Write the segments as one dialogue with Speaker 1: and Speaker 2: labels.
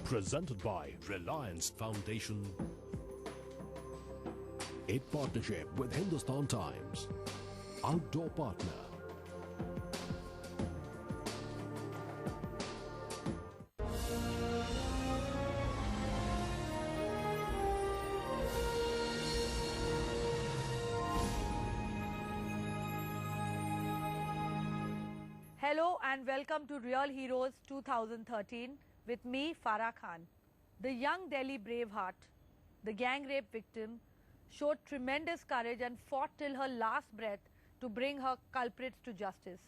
Speaker 1: Presented by Reliance Foundation. In partnership with Hindustan Times. Outdoor partner.
Speaker 2: Hello and welcome to Real Heroes 2013 with me, Farah Khan. The young Delhi braveheart, the gang rape victim, showed tremendous courage and fought till her last breath to bring her culprits to justice.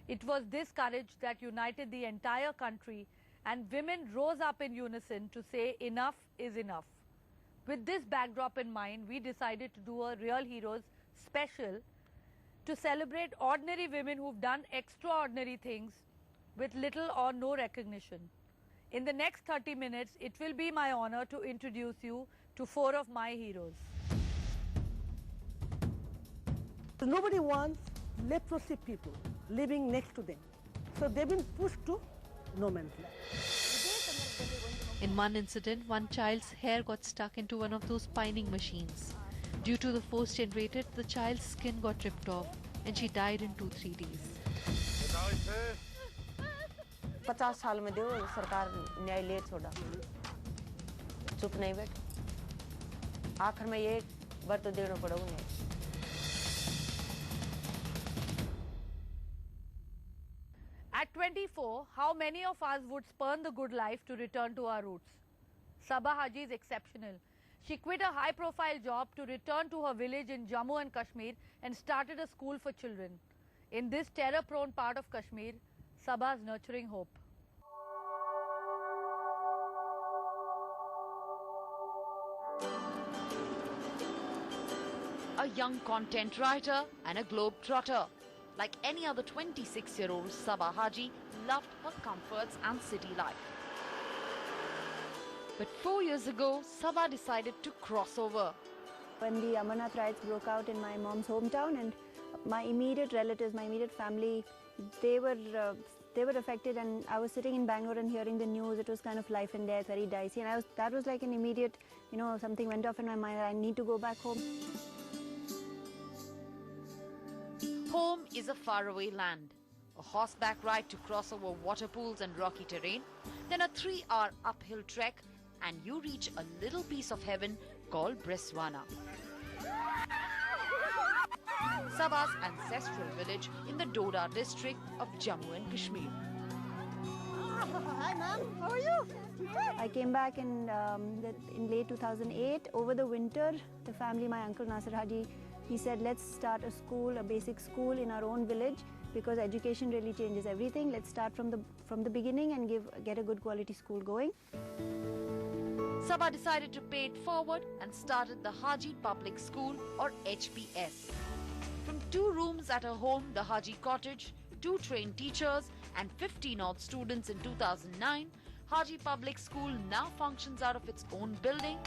Speaker 2: It was this courage that united the entire country, and women rose up in unison to say enough is enough. With this backdrop in mind, we decided to do a Real Heroes special to celebrate ordinary women who've done extraordinary things with little or no recognition. In the next 30 minutes, it will be my honor to introduce you to 4 of my heroes.
Speaker 3: Nobody wants leprosy people living next to them. So they've been pushed to no man's land.
Speaker 4: In one incident, one child's hair got stuck into one of those spinning machines. Due to the force generated, the child's skin got ripped off and she died in 2-3 days.
Speaker 5: 50 साल में दो सरकार न्याय ले छोड़ा चुप नहीं बैठ आखिर में ये बार तो देना पड़ा उन्हें
Speaker 2: At 24, how many of us would spurn the good life to return to our roots? Sabah Haji is exceptional. She quit a high-profile job to return to her village in Jammu and Kashmir and started a school for children. In this terror-prone part of Kashmir, Sabah is nurturing hope.
Speaker 4: A young content writer and a globe-trotter. Like any other 26-year-old, Sabah Haji loved her comforts and city life. But 4 years ago, Sabah decided to cross over.
Speaker 6: When the Amarnath riots broke out in my mom's hometown, and my immediate relatives, my immediate family, they were affected, and I was sitting in Bangalore and hearing the news. It was kind of life and death, very dicey, and that was like an immediate, something went off in my mind. I need to go back home.
Speaker 4: Home is a faraway land. A horseback ride to cross over water pools and rocky terrain, then a 3-hour uphill trek, and you reach a little piece of heaven called Breswana. Sabah's ancestral village in the Doda district of Jammu and Kashmir.
Speaker 6: Hi ma'am, how are you? I came back in late 2008. Over the winter, the family, my uncle Nasir Haji, he said, let's start a school, a basic school in our own village, because education really changes everything. Let's start from the beginning and get a good quality school going.
Speaker 4: Sabah decided to pay it forward and started the Haji Public School, or HPS. From 2 rooms at her home, the Haji Cottage, 2 trained teachers and 15-odd students in 2009, Haji Public School now functions out of its own building,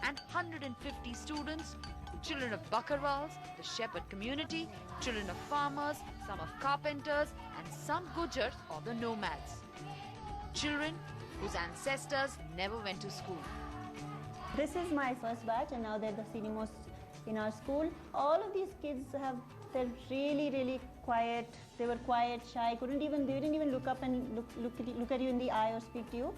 Speaker 4: and 150 students, children of Bakarwals, the shepherd community, children of farmers, some of carpenters, and some Gujars or the nomads. Children whose ancestors never went to school.
Speaker 6: This is my first batch, and now they're the senior most in our school. All of these kids they're really, really quiet. They were quiet, shy, they didn't even look up and look at you in the eye or speak to you.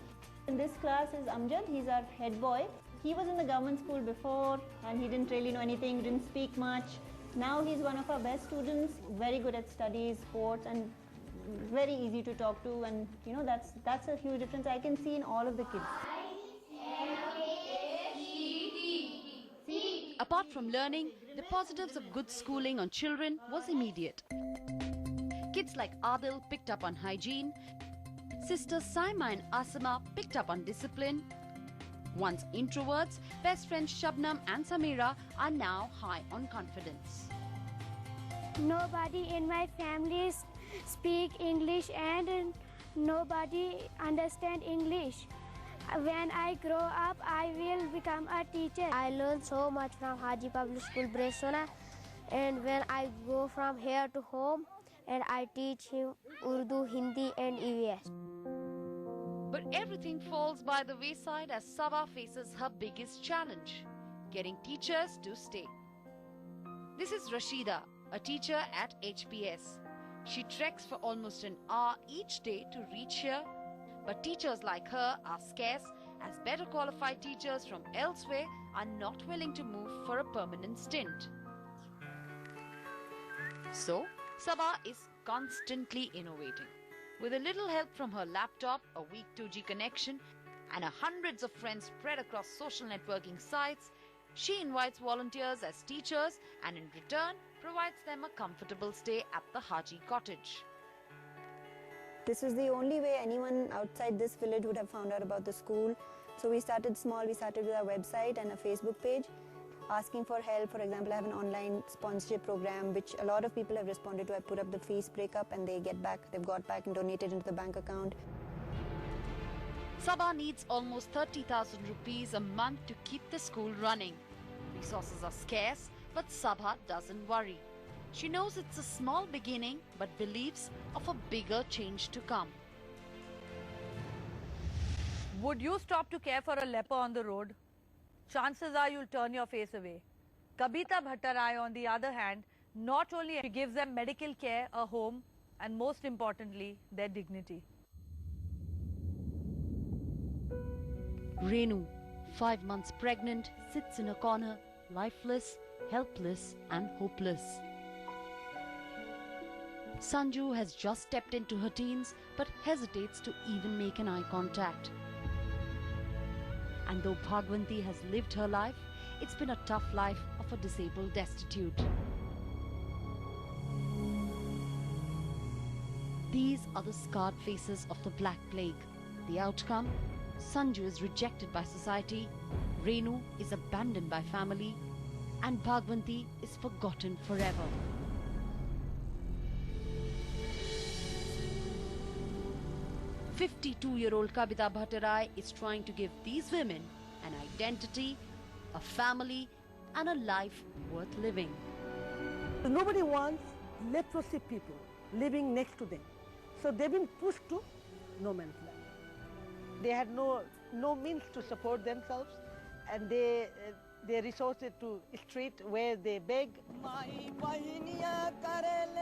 Speaker 6: In this class is Amjad, he's our head boy. He was in the government school before and he didn't really know anything, didn't speak much. Now he's one of our best students, very good at studies, sports, and very easy to talk to, and that's a huge difference I can see in all of the kids.
Speaker 4: Apart from learning, the positives of good schooling on children was immediate. Kids like Adil picked up on hygiene, sisters Saima and Asama picked up on discipline. Once introverts, best friends Shabnam and Samira are now high on confidence.
Speaker 7: Nobody in my family speak English and nobody understand English. When I grow up, I will become a teacher. I learned so much from Haji Public School, Breswana, and when I go from here to home, and I teach him Urdu, Hindi, and EVS.
Speaker 4: But everything falls by the wayside as Saba faces her biggest challenge, getting teachers to stay. This is Rashida, a teacher at HPS. She treks for almost an hour each day to reach here, but teachers like her are scarce as better qualified teachers from elsewhere are not willing to move for a permanent stint. So, Saba is constantly innovating. With a little help from her laptop, a weak 2G connection, and hundreds of friends spread across social networking sites, she invites volunteers as teachers and in return provides them a comfortable stay at the Haji Cottage.
Speaker 6: This is the only way anyone outside this village would have found out about the school. So we started small. We started with our website and a Facebook page, asking for help. For example, I have an online sponsorship program, which a lot of people have responded to. I put up the fees breakup and they've got back and donated into the bank account.
Speaker 4: Saba needs almost 30,000 rupees a month to keep the school running. Resources are scarce, but Saba doesn't worry. She knows it's a small beginning, but believes of a bigger change to come.
Speaker 2: Would you stop to care for a leper on the road? Chances are you'll turn your face away. Kabita Bhattarai, on the other hand, not only gives them medical care, a home, and most importantly, their dignity.
Speaker 4: Renu, 5 months pregnant, sits in a corner, lifeless, helpless and hopeless. Sanju has just stepped into her teens but hesitates to even make an eye contact. And though Bhagwanti has lived her life, it's been a tough life of a disabled destitute. These are the scarred faces of the Black Plague. The outcome? Sanju is rejected by society, Renu is abandoned by family, and Bhagwanti is forgotten forever. – 52-year-old Kabita Bhattarai is trying to give these women an identity, a family, and a life worth living.
Speaker 3: Nobody wants leprosy people living next to them. So they've been pushed to no man's land. They had no means to support themselves, and they resorted to street where they beg.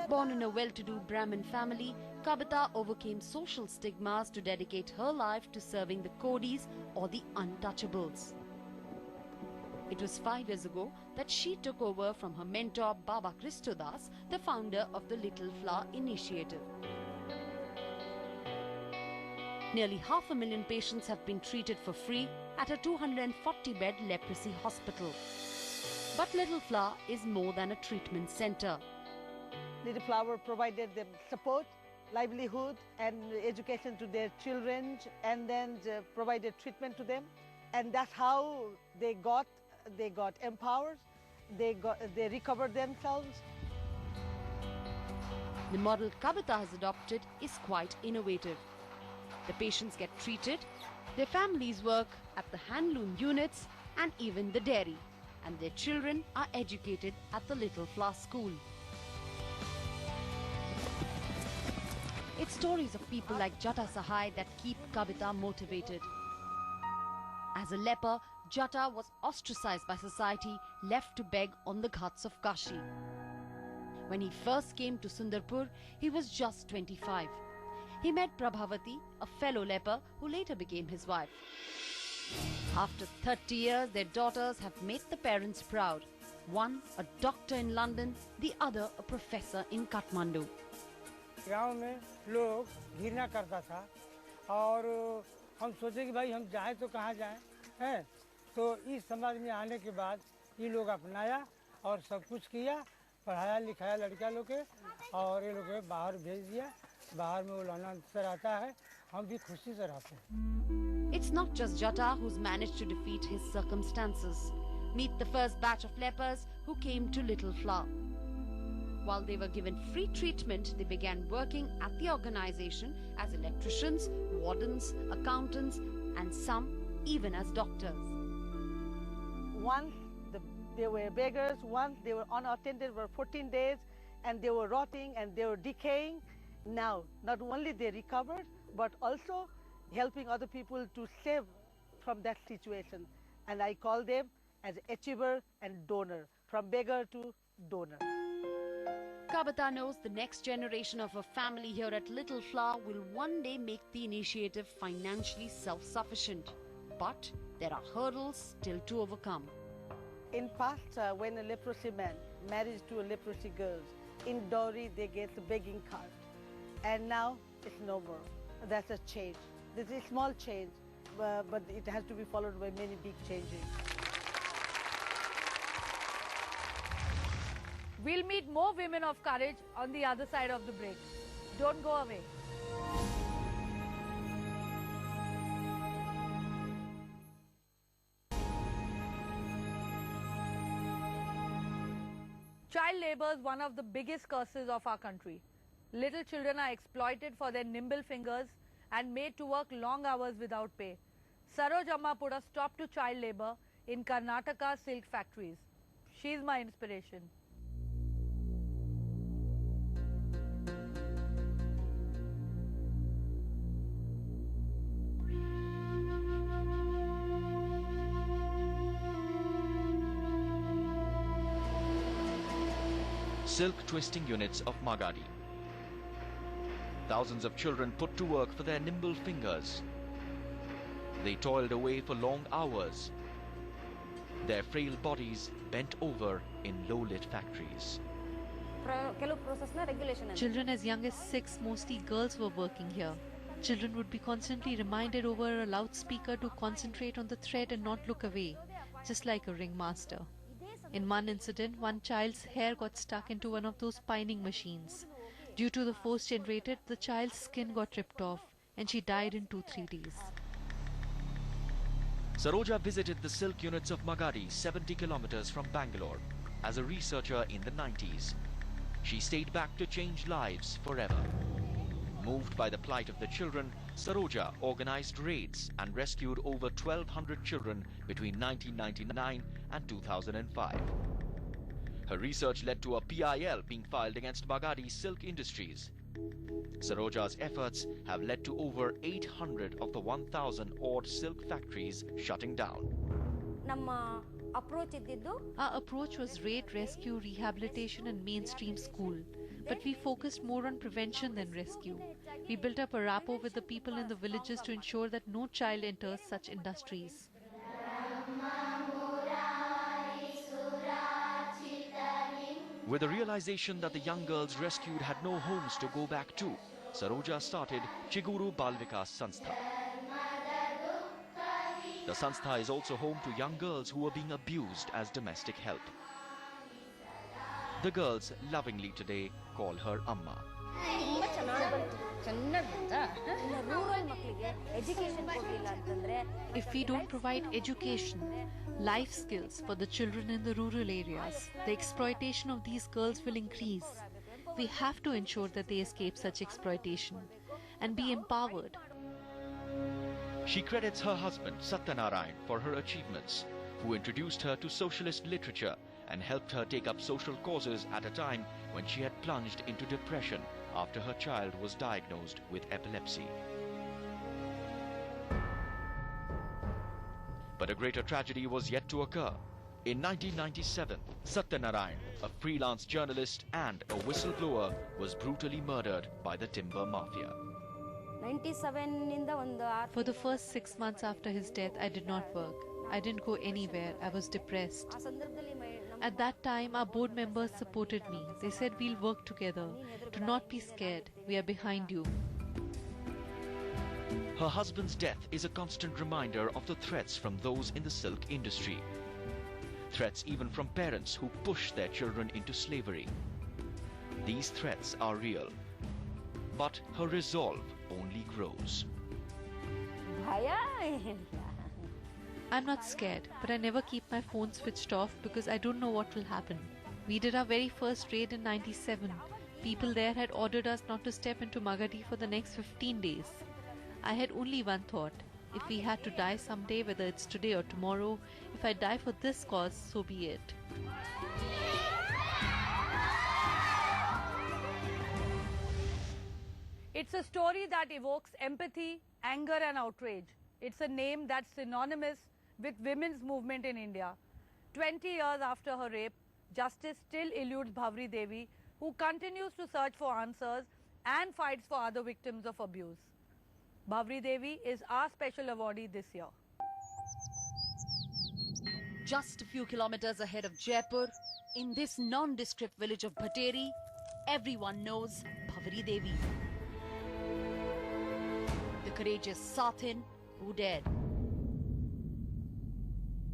Speaker 4: Born in a well-to-do Brahmin family, Kabita overcame social stigmas to dedicate her life to serving the Kodis or the untouchables. It was 5 years ago that she took over from her mentor Baba Christodas, the founder of the Little Flower Initiative. Nearly 500,000 patients have been treated for free at a 240-bed leprosy hospital. But Little Flower is more than a treatment center.
Speaker 3: Little Flower provided them support, livelihood and education to their children, and then provided treatment to them. And that's how they got empowered, they recovered themselves.
Speaker 4: The model Kabita has adopted is quite innovative. The patients get treated, their families work at the handloom units and even the dairy, and their children are educated at the Little Flower School. It's stories of people like Jata Sahai that keep Kabita motivated. As a leper, Jata was ostracized by society, left to beg on the ghats of Kashi. When he first came to Sundarpur, he was just 25. He met Prabhavati, a fellow leper who later became his wife. After 30 years, their daughters have made the parents proud. One a doctor in London, the other a professor in Kathmandu.
Speaker 8: गांव में लोग घृणा करता था और हम सोचे कि भाई हम जाएं तो कहाँ जाएं, हैं? तो इस समाज में आने के बाद ये लोग अपनाया और सब कुछ किया, पढ़ाया लिखाया लड़का लोग के और ये लोग बाहर भेज दिया. बाहर में वो आनंद से रहता है, हम भी खुशी से रहते हैं.
Speaker 4: It's not just Jata who's managed to defeat his circumstances. Meet the first batch of lepers who came to Little Flower. While they were given free treatment, they began working at the organization as electricians, wardens, accountants, and some even as doctors.
Speaker 3: Once they were beggars, once they were unattended for 14 days, and they were rotting and they were decaying. Now, not only they recovered, but also helping other people to save from that situation. And I call them as achiever and donor, from beggar to donor.
Speaker 4: Kabata knows the next generation of her family here at Little Flower will one day make the initiative financially self-sufficient. But there are hurdles still to overcome.
Speaker 3: In past, when a leprosy man marries to a leprosy girl, in dowry they get the begging card. And now it's no more. That's a change. This is a small change, but it has to be followed by many big changes.
Speaker 2: We'll meet more women of courage on the other side of the break. Don't go away. Child labour is one of the biggest curses of our country. Little children are exploited for their nimble fingers and made to work long hours without pay. Saroj Amma put a stop to child labour in Karnataka silk factories. She's my inspiration.
Speaker 9: Silk twisting units of Magadhi. Thousands of children put to work for their nimble fingers. They toiled away for long hours, their frail bodies bent over in low-lit factories.
Speaker 10: Children as young as 6, mostly girls, were working here. Children would be constantly reminded over a loudspeaker to concentrate on the thread and not look away, just like a ringmaster. In one incident, one child's hair got stuck into one of those spinning machines. Due to the force generated, the child's skin got ripped off and she died in 2-3 days.
Speaker 9: Saroja visited the silk units of Magadhi 70 kilometers from Bangalore as a researcher in the 90s. She stayed back to change lives forever. Moved by the plight of the children, Saroja organized raids and rescued over 1,200 children between 1999 and 2005. Her research led to a PIL being filed against Magadhi silk industries. Saroja's efforts have led to over 800 of the 1,000-odd silk factories shutting down.
Speaker 10: Our approach was raid, rescue, rehabilitation and mainstream school. But we focused more on prevention than rescue. We built up a rapport with the people in the villages to ensure that no child enters such industries.
Speaker 9: With the realization that the young girls rescued had no homes to go back to, Saroja started Chiguru Bal Vikas Sanstha. The Sanstha is also home to young girls who are being abused as domestic help. The girls lovingly today call her Amma.
Speaker 10: If we don't provide education, life skills for the children in the rural areas, the exploitation of these girls will increase. We have to ensure that they escape such exploitation and be empowered.
Speaker 9: She credits her husband Satyanarayan for her achievements, who introduced her to socialist literature and helped her take up social causes at a time when she had plunged into depression after her child was diagnosed with epilepsy. But a greater tragedy was yet to occur. In 1997, Satyanarayan, a freelance journalist and a whistleblower, was brutally murdered by the timber mafia.
Speaker 10: For the first 6 months after his death, I did not work. I didn't go anywhere. I was depressed. At that time, our board members supported me. They said, we'll work together. Do not be scared. We are behind you.
Speaker 9: Her husband's death is a constant reminder of the threats from those in the silk industry. Threats even from parents who push their children into slavery. These threats are real. But her resolve only grows.
Speaker 10: I'm not scared, but I never keep my phone switched off because I don't know what will happen. We did our very first raid in '97. People there had ordered us not to step into Magadhi for the next 15 days. I had only one thought. If we had to die someday, whether it's today or tomorrow, if I die for this cause, so be it.
Speaker 2: It's a story that evokes empathy, anger and outrage. It's a name that's synonymous with women's movement in India. 20 years after her rape, justice still eludes Bhavri Devi, who continues to search for answers and fights for other victims of abuse. Bhavri Devi is our special awardee this year.
Speaker 4: Just a few kilometers ahead of Jaipur, in this nondescript village of Bhateri, everyone knows Bhavri Devi. The courageous Sathin who dared.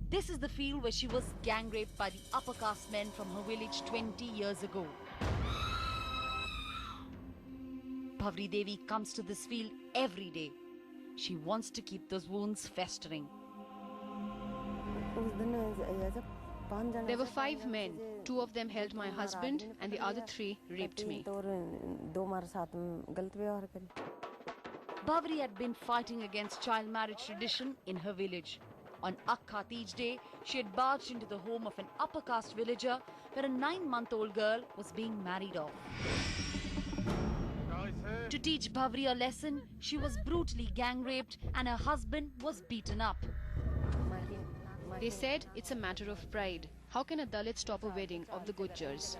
Speaker 4: This is the field where she was gang raped by the upper caste men from her village 20 years ago. Bhavri Devi comes to this field every day. She wants to keep those wounds festering.
Speaker 11: There were 5 men. 2 of them held my husband and the other 3 raped me.
Speaker 4: Bhavri had been fighting against child marriage tradition in her village. On Akkha Teej Day, she had barged into the home of an upper caste villager where a 9-month-old girl was being married off. To teach Bhavri a lesson, she was brutally gang raped and her husband was beaten up.
Speaker 11: They said it's a matter of pride. How can a Dalit stop a wedding of the Gujjars?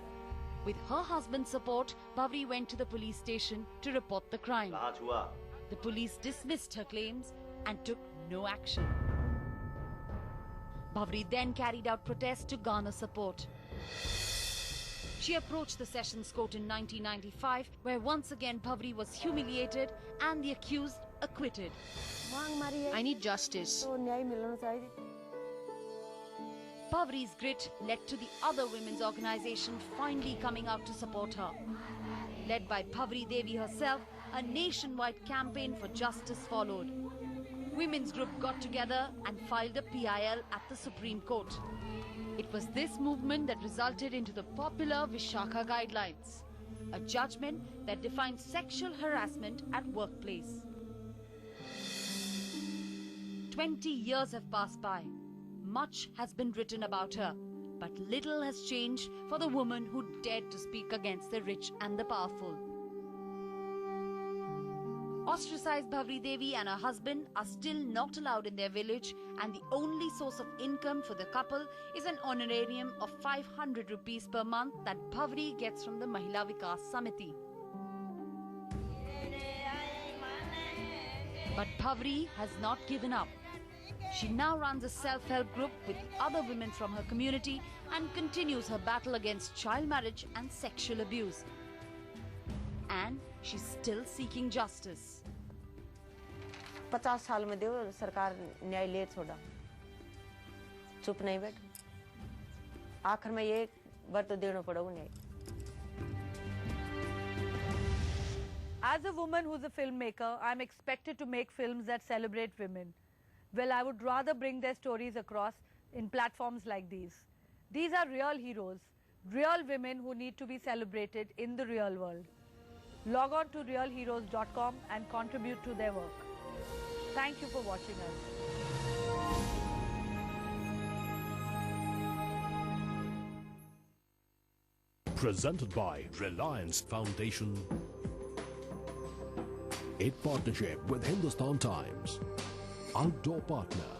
Speaker 4: With her husband's support, Bhavri went to the police station to report the crime. The police dismissed her claims and took no action. Bhavri then carried out protests to garner support. She approached the Sessions Court in 1995, where once again Bhavri was humiliated and the accused acquitted.
Speaker 11: I need justice.
Speaker 4: Bhavri's grit led to the other women's organization finally coming out to support her. Led by Bhavri Devi herself, a nationwide campaign for justice followed. Women's group got together and filed a PIL at the Supreme Court. It was this movement that resulted into the popular Vishakha Guidelines, a judgment that defines sexual harassment at workplace. 20 years have passed by. Much has been written about her, but little has changed for the woman who dared to speak against the rich and the powerful. Ostracized Bhavri Devi and her husband are still not allowed in their village, and the only source of income for the couple is an honorarium of 500 rupees per month that Bhavri gets from the Mahila Vikas Samiti. But Bhavri has not given up. She now runs a self-help group with other women from her community and continues her battle against child marriage and sexual abuse. And she's still seeking justice.
Speaker 5: 50 साल में देव सरकार न्याय ले छोड़ा, चुप नहीं बैठ, आखिर में एक बार तो देना पड़ेगा न्याय.
Speaker 2: As a woman who's a filmmaker, I'm expected to make films that celebrate women. Well, I would rather bring their stories across in platforms like these. These are real heroes, real women who need to be celebrated in the real world. Log on to realheroes.com and contribute to their work. Thank you for watching us.
Speaker 1: Presented by Reliance Foundation. In partnership with Hindustan Times. Outdoor partner